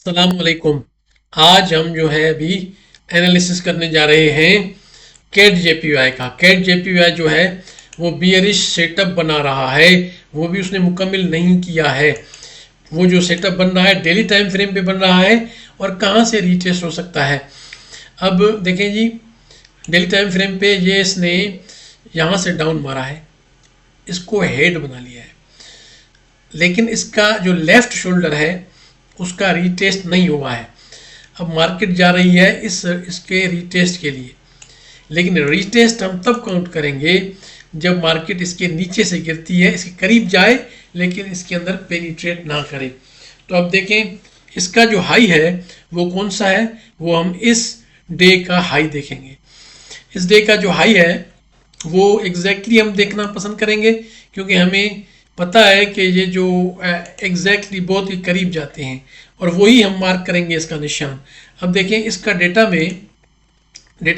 अस्सलाम वालेकुम। आज हम जो है अभी एनालिसिस करने जा रहे हैं कैट जेपीवाई का। कैट जेपीवाई जो है वो बियरिश सेटअप बना रहा है, वो भी उसने मुकम्मल नहीं किया है। वो जो सेटअप बन रहा है डेली टाइम फ्रेम पे बन रहा है और कहाँ से रीटेस्ट हो सकता है। अब देखें जी, डेली टाइम फ्रेम पे ये इसने यहाँ से डाउन मारा है, इसको हेड बना लिया है, लेकिन इसका जो लेफ्ट शोल्डर है उसका रीटेस्ट नहीं हुआ है। अब मार्केट जा रही है इसके रीटेस्ट के लिए, लेकिन रीटेस्ट हम तब काउंट करेंगे जब मार्केट इसके नीचे से गिरती है, इसके करीब जाए लेकिन इसके अंदर पेनिट्रेट ना करे। तो अब देखें इसका जो हाई है वो कौन सा है, वो हम इस डे का हाई देखेंगे। इस डे का जो हाई है वो एग्जैक्टली हम देखना पसंद करेंगे, क्योंकि हमें पता है कि ये जो एग्जैक्टली बहुत ही करीब जाते हैं और वही हम मार्क करेंगे इसका निशान। अब देखें इसका डेटा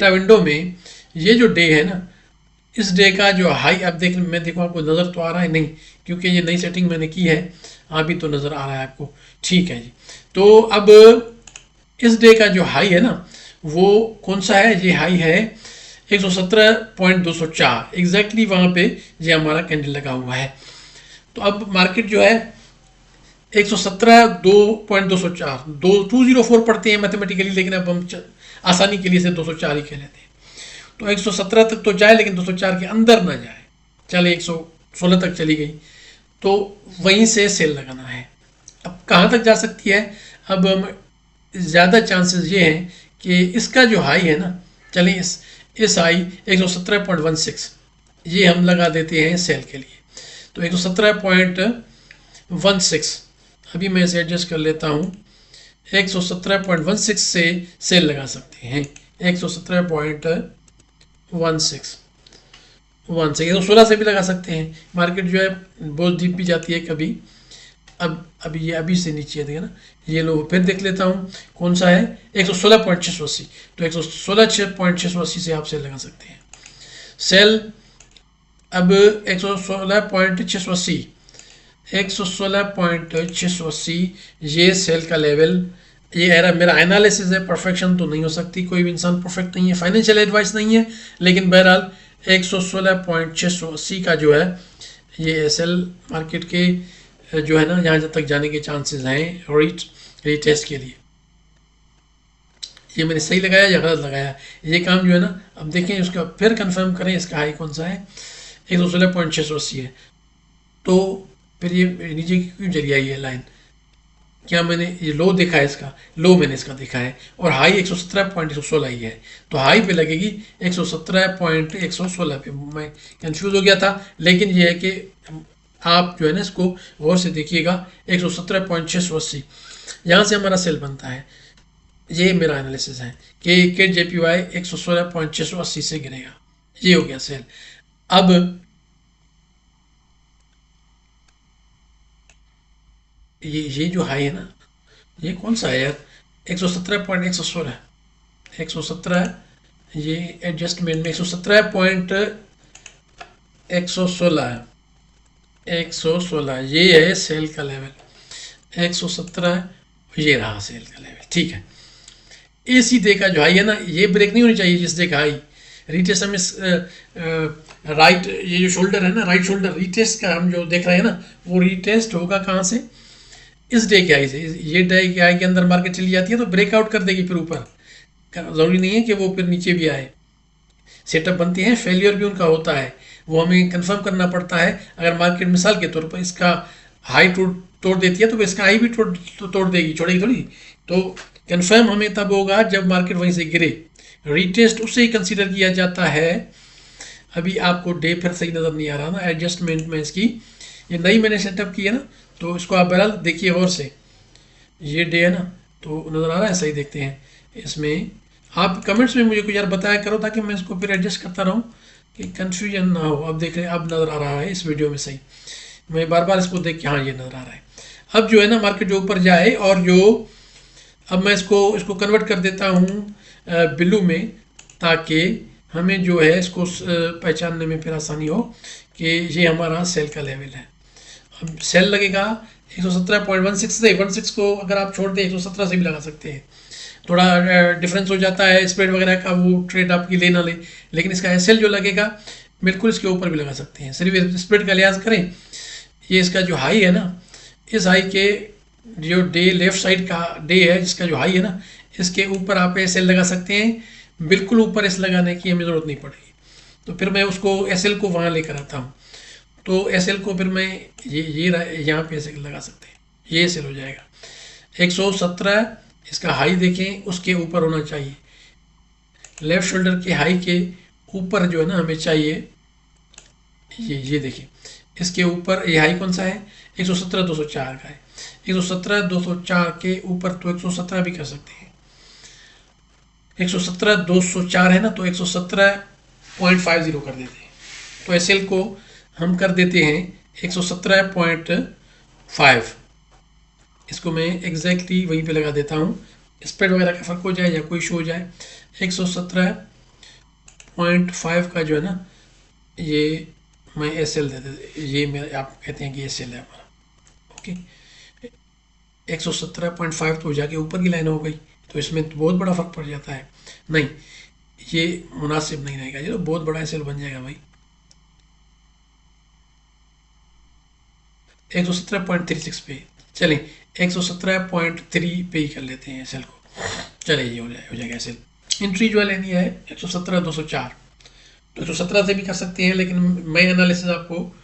विंडो में ये जो डे है ना, इस डे का जो हाई, अब देख मैं देखो आपको नज़र तो आ रहा है नहीं, क्योंकि ये नई सेटिंग मैंने की है। अभी तो नज़र आ रहा है आपको, ठीक है जी। तो अब इस डे का जो हाई है ना वो कौन सा है, ये हाई है 117.204, एग्जैक्टली वहाँ पे ये हमारा कैंडल लगा हुआ है। तो अब मार्केट जो है 117.204 204 पढ़ते हैं मैथमेटिकली, लेकिन अब हम आसानी के लिए से 204 ही कह लेते हैं। तो 117 तक तो जाए लेकिन 204 के अंदर ना जाए, चले 116 तक चली गई तो वहीं से सेल लगाना है। अब कहाँ तक जा सकती है, अब ज़्यादा चांसेस ये हैं कि इसका जो हाई है ना, चलें इस हाई 117.16 ये हम लगा देते हैं सेल के लिए। तो 117.16 अभी मैं इसे एडजस्ट कर लेता हूँ, 117.16 से सेल लगा सकते हैं। 117.16 116 से भी लगा सकते हैं। मार्केट जो है बहुत डीप भी जाती है कभी। अब अभी ये अभी से नीचे है ना, ये लो फिर देख लेता हूँ कौन सा है 116.680। तो 116.680 से आप सेल लगा सकते हैं। सेल अब 116.680 ये सेल का लेवल, ये एरा मेरा एनालिसिस है, परफेक्शन तो नहीं हो सकती, कोई भी इंसान परफेक्ट नहीं है, फाइनेंशियल एडवाइस नहीं है, लेकिन बहरहाल 116.680 का जो है ये एसएल मार्केट के जो है ना यहाँ तक जाने के चांसेस हैं रीटेस्ट के लिए। ये मैंने सही लगाया या गलत लगाया, ये काम जो है ना, अब देखें उसका फिर कंफर्म करें इसका हाई कौन सा है, 116.680 है। तो फिर ये नीचे क्यों चली आई है लाइन, क्या मैंने ये लो देखा है, इसका लो मैंने इसका देखा है और हाई 117.116 ही है, तो हाई पे लगेगी 117.116 पे। मैं कंफ्यूज हो गया था, लेकिन ये है कि आप जो है ना इसको गौर से देखिएगा। 117.680 यहाँ से हमारा सेल बनता है। ये मेरा एनालिसिस है कि कैट जेपीवाई 116.680 से गिरेगा, ये हो गया सेल। अब ये जो हाई है ना, ये कौन सा है यार, 117.116 117, ये एडजस्टमेंट में 117.116 है, 116 ये है सेल का लेवल, 117 ये रहा सेल का लेवल, ठीक है। इसी डे का जो हाई है ना, ये ब्रेक नहीं होनी चाहिए जिस डे का हाई रीटेस्ट हम इस राइट, ये जो शोल्डर है ना, राइट शोल्डर रीटेस्ट का हम जो देख रहे हैं ना, वो रीटेस्ट होगा कहाँ से, इस डे के हाई से। ये डे के हाई के अंदर मार्केट चली जाती है तो ब्रेकआउट कर देगी फिर ऊपर, ज़रूरी नहीं है कि वो फिर नीचे भी आए। सेटअप बनते हैं, फेलियर भी उनका होता है, वो हमें कंफर्म करना पड़ता है। अगर मार्केट मिसाल के तौर पर इसका हाई तोड़ देती है तो इसका हाई भी तोड़ देगी, छोड़ेगी थोड़ी। तो कंफर्म हमें तब होगा जब मार्केट वहीं से गिरे, रीटेस्ट उससे ही कंसीडर किया जाता है। अभी आपको डे फिर सही नज़र नहीं आ रहा ना, एडजस्टमेंट में इसकी ये नई मैंने सेटअप की है ना, तो इसको आप बहरहाल देखिए गौर से। ये डे है ना, तो नज़र आ रहा है, सही देखते हैं इसमें। आप कमेंट्स में मुझे कुछ यार बताया करो ताकि मैं इसको फिर एडजस्ट करता रहूँ कि कन्फ्यूजन ना हो। अब देख रहे हैं, अब नज़र आ रहा है इस वीडियो में सही, मैं बार बार इसको देख के हाँ ये नज़र आ रहा है। अब जो है ना मार्केट जो ऊपर जाए और जो, अब मैं इसको कन्वर्ट कर देता हूँ बिल्लू में, ताकि हमें जो है इसको पहचानने में फिर आसानी हो कि ये हमारा सेल का लेवल है। अब सेल लगेगा 117.16 से 16 को अगर आप छोड़ दें 117 से भी लगा सकते हैं। थोड़ा डिफरेंस हो जाता है स्प्रेड वगैरह का, वो ट्रेड आपकी ले ना ले, लेकिन इसका एसएल जो लगेगा बिल्कुल इसके ऊपर भी लगा सकते हैं। सिर्फ स्प्रेड का लिहाज करें, ये इसका जो हाई है ना, इस हाई के जो डे लेफ्ट साइड का डे है जिसका जो हाई है ना, इसके ऊपर आप एसएल लगा सकते हैं। बिल्कुल ऊपर एस लगाने की हमें ज़रूरत नहीं पड़ेगी। तो फिर मैं उसको एसएल को वहाँ लेकर आता हूँ। तो एसएल को फिर मैं ये यहाँ पे एसएल लगा सकते हैं, ये एसएल हो जाएगा 117। इसका हाई देखें, उसके ऊपर होना चाहिए, लेफ्ट शोल्डर के हाई के ऊपर जो है ना हमें चाहिए, ये देखिए इसके ऊपर ये हाई कौन सा है, 117,204 का है। 117,204 के ऊपर तो 117 भी कर सकते हैं। 117,204 है ना, तो 117.50 कर देते हैं। तो एसएल को हम कर देते हैं 117.5। इसको मैं एग्जैक्टली वहीं पे लगा देता हूँ, स्प्रेड वगैरह का फ़र्क हो जाए या कोई शो हो जाए। 117.5 का जो है ना, ये मैं एसएल दे देते, ये मैं आप कहते हैं कि एसएल है हमारा। ओके, 117.5 तो जाके ऊपर की लाइन हो गई, तो इसमें तो बहुत बड़ा फ़र्क पड़ जाता है। नहीं, ये मुनासिब नहीं रहेगा, ये तो बहुत बड़ा एसएल बन जाएगा भाई। 117.36 पे चलें, 117.3 पे ही कर लेते हैं एसएल को। चलिए ये हो जाएगा एसएल। एंट्री जो लेनी है 117,204, तो 117 से भी कर सकते हैं, लेकिन मैं एनालिसिस आपको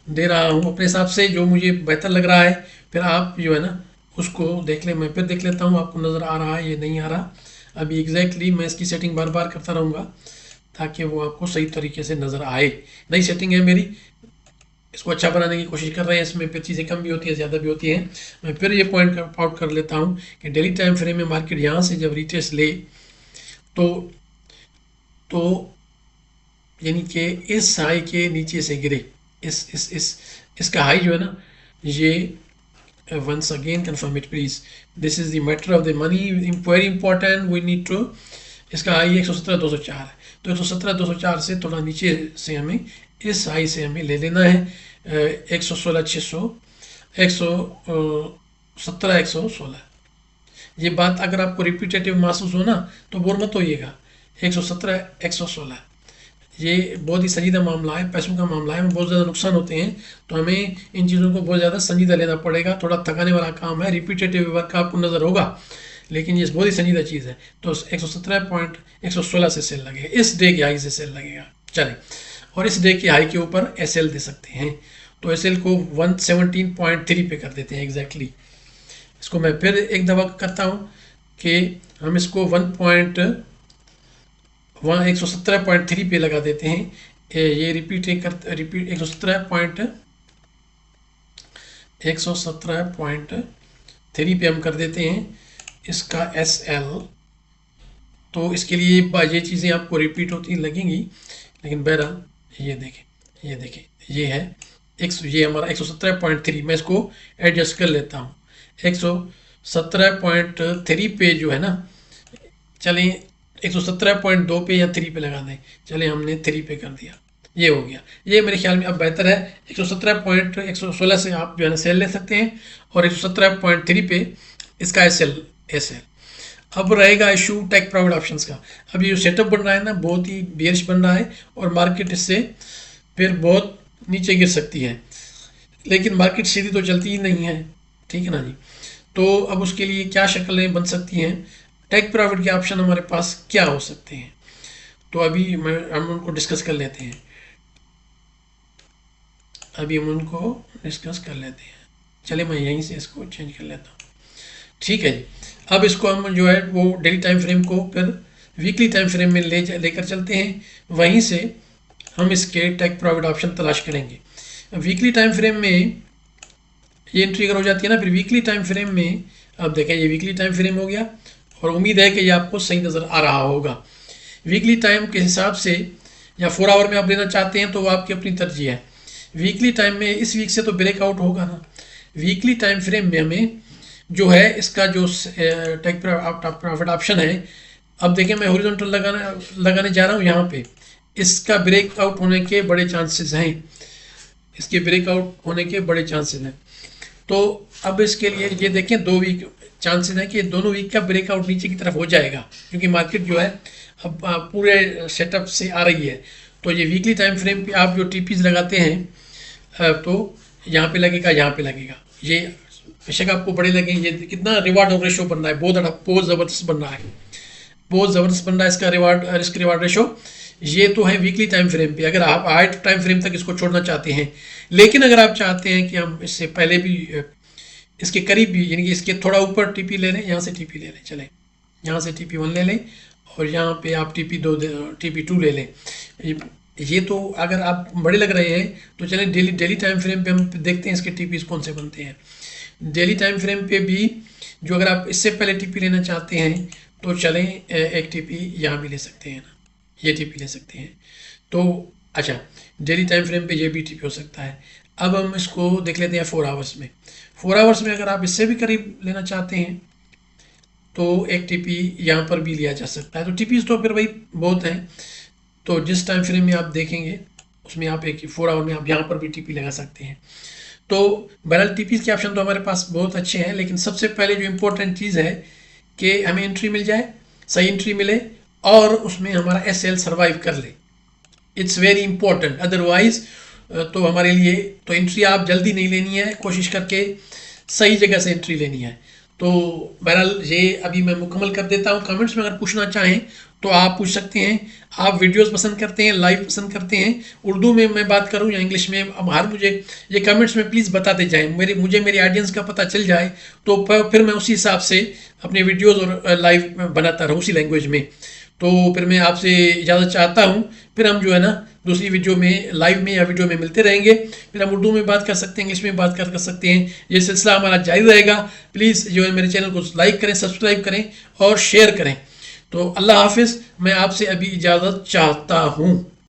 दे रहा हूँ अपने हिसाब से जो मुझे बेहतर लग रहा है। फिर आप जो है ना उसको देख लें, मैं फिर देख लेता हूँ आपको नज़र आ रहा है ये नहीं आ रहा। अभी एग्जैक्टली मैं इसकी सेटिंग बार बार करता रहूँगा ताकि वो आपको सही तरीके से नज़र आए। नई सेटिंग है मेरी, इसको अच्छा बनाने की कोशिश कर रहे हैं। इसमें फिर चीज़ें कम भी होती हैं, ज़्यादा भी होती हैं। मैं फिर ये पॉइंट आउट कर लेता हूँ कि डेली टाइम फ्रेम में मार्केट यहाँ से जब रिटेस्ट ले तो यानी कि इस हाई के नीचे से गिरे, इसका हाई जो है ना, ये once again confirm it please, this is the matter of the money, very important, we need to। इसका हाई 117,204 है, तो 117,204 से थोड़ा नीचे से हमें इस हाई से हमें ले लेना है 116,600, 117,116। ये बात अगर आपको रिपीटेटिव महसूस हो ना तो बोर मत होइएगा। 117,116 ये बहुत ही संजीदा मामला है, पैसों का मामला है, बहुत ज़्यादा नुकसान होते हैं, तो हमें इन चीज़ों को बहुत ज़्यादा संजीदा लेना पड़ेगा। थोड़ा थकाने वाला काम है, रिपीटेटिव वर्क आपको नज़र होगा, लेकिन ये बहुत ही संजीदा चीज़ है। तो 117.116 से सेल लगेगा, इस डे के हाई से सेल लगेगा। चलें, और इस डे के हाई के ऊपर एसएल दे सकते हैं, तो एसएल को 117.3 पे कर देते हैं एग्जैक्टली। इसको मैं फिर एक दफ़ा करता हूँ कि हम इसको 117.3 पे लगा देते हैं। ये रिपीट 117.3 पे हम कर देते हैं इसका एसएल। तो इसके लिए ये चीज़ें आपको रिपीट होती लगेंगी, लेकिन बहरहाल ये देखें ये है ये हमारा 117.3। मैं इसको एडजस्ट कर लेता हूँ 117.3 पे जो है ना। चलें 117.2 पे या 3 पे लगा दें, चलें हमने 3 पे कर दिया, ये हो गया। ये मेरे ख्याल में अब बेहतर है। 117.116 से आप जो है ना सेल ले सकते हैं, और 117.3 पे इसका एसएल। अब रहेगा इशू टेक प्रॉफिट ऑप्शंस का। अब ये जो सेटअप बन रहा है ना, बहुत ही बेरिश बन रहा है, और मार्केट इससे फिर बहुत नीचे गिर सकती है, लेकिन मार्केट सीधी तो चलती ही नहीं है, ठीक है ना जी। तो अब उसके लिए क्या शक्लें बन सकती हैं, टेक प्रॉफिट के ऑप्शन हमारे पास क्या हो सकते हैं, तो अभी हम उनको डिस्कस कर लेते हैं। चले मैं यहीं से इसको चेंज कर लेता हूँ, ठीक है जी। अब इसको हम जो है वो डेली टाइम फ्रेम को फिर वीकली टाइम फ्रेम में लेकर चलते हैं, वहीं से हम इसके टेक प्रॉफिट ऑप्शन तलाश करेंगे। वीकली टाइम फ्रेम में ये एंट्री अगर हो जाती है ना, फिर वीकली टाइम फ्रेम में अब देखें ये वीकली टाइम फ्रेम हो गया, और उम्मीद है कि ये आपको सही नज़र आ रहा होगा। वीकली टाइम के हिसाब से या 4 आवर में आप लेना चाहते हैं तो वो आपकी अपनी तरजीह है। वीकली टाइम में इस वीक से तो ब्रेकआउट होगा ना। वीकली टाइम फ्रेम में हमें जो है इसका जो टेक प्रॉफिट ऑप्शन है, अब देखें मैं हॉरिजॉन्टल लगाने जा रहा हूँ यहाँ पे, इसका ब्रेकआउट होने के बड़े चांसेस हैं, तो अब इसके लिए ये देखें 2 वीक चांसेस है कि दोनों वीक का ब्रेकआउट नीचे की तरफ हो जाएगा, क्योंकि मार्केट जो है अब पूरे सेटअप से आ रही है। तो ये वीकली टाइम फ्रेम पे आप जो टीपीज लगाते हैं तो यहाँ पे लगेगा, यहाँ पे लगेगा, ये बेशक आपको बड़े लगे। ये कितना रिवार्ड और रेशो बन रहा है, बहुत ज़बरदस्त बन रहा है, बहुत ज़बरदस्त बन रहा है इसका रिस्क रिवार्ड रेशो। ये तो है वीकली टाइम फ्रेम पे, अगर आप हाई टाइम फ्रेम तक इसको छोड़ना चाहते हैं। लेकिन अगर आप चाहते हैं कि हम इससे पहले भी इसके करीब भी, यानी कि इसके थोड़ा ऊपर टीपी ले लें, यहाँ से टीपी ले लें, चलें यहाँ से TP1 ले लें और यहाँ पे आप TP2 ले लें। ये तो अगर आप बड़े लग रहे हैं तो चलें डेली टाइम फ्रेम पे हम देखते हैं इसके टीपीज कौन से बनते हैं। डेली टाइम फ्रेम पे भी जो अगर आप इससे पहले टीपी लेना चाहते हैं तो चलें एक टीपी यहाँ भी ले सकते हैं ना, ये टीपी ले सकते हैं। तो अच्छा, डेली टाइम फ्रेम पे ये भी टीपी हो सकता है। अब हम इसको देख लेते हैं 4 आवर्स में। 4 आवर्स में अगर आप इससे भी करीब लेना चाहते हैं तो एक टीपी यहाँ पर भी लिया जा सकता है। तो टीपीज तो फिर भाई बहुत हैं, तो जिस टाइम फ्रेम में आप देखेंगे उसमें आप एक 4 आवर में आप यहाँ पर भी टीपी लगा सकते हैं। तो बहरहाल टीपीज के ऑप्शन तो हमारे पास बहुत अच्छे हैं, लेकिन सबसे पहले जो इम्पोर्टेंट चीज़ है कि हमें एंट्री मिल जाए, सही एंट्री मिले और उसमें हमारा SL सर्वाइव कर ले। इट्स वेरी इंपॉर्टेंट, अदरवाइज तो हमारे लिए तो एंट्री आप जल्दी नहीं लेनी है, कोशिश करके सही जगह से एंट्री लेनी है। तो बहरहाल ये अभी मैं मुकम्मल कर देता हूँ। कमेंट्स में अगर पूछना चाहें तो आप पूछ सकते हैं। आप वीडियोस पसंद करते हैं, लाइव पसंद करते हैं, उर्दू में मैं बात करूं या इंग्लिश में, अब हर मुझे ये कमेंट्स में प्लीज़ बताते जाएं, मुझे मेरी ऑडियंस का पता चल जाए तो फिर मैं उसी हिसाब से अपने वीडियोस और लाइव बनाता रहूँ उसी लैंग्वेज में। तो फिर मैं आपसे इजाज़त चाहता हूँ, फिर हम जो है ना दूसरी वीडियो में, लाइव में या वीडियो में मिलते रहेंगे। फिर हम उर्दू में बात कर सकते हैं, इंग्लिश में बात कर सकते हैं। ये सिलसिला हमारा जारी रहेगा। प्लीज़ जो है मेरे चैनल को लाइक करें, सब्सक्राइब करें और शेयर करें। तो अल्लाह हाफिज़, मैं आपसे अभी इजाज़त चाहता हूँ।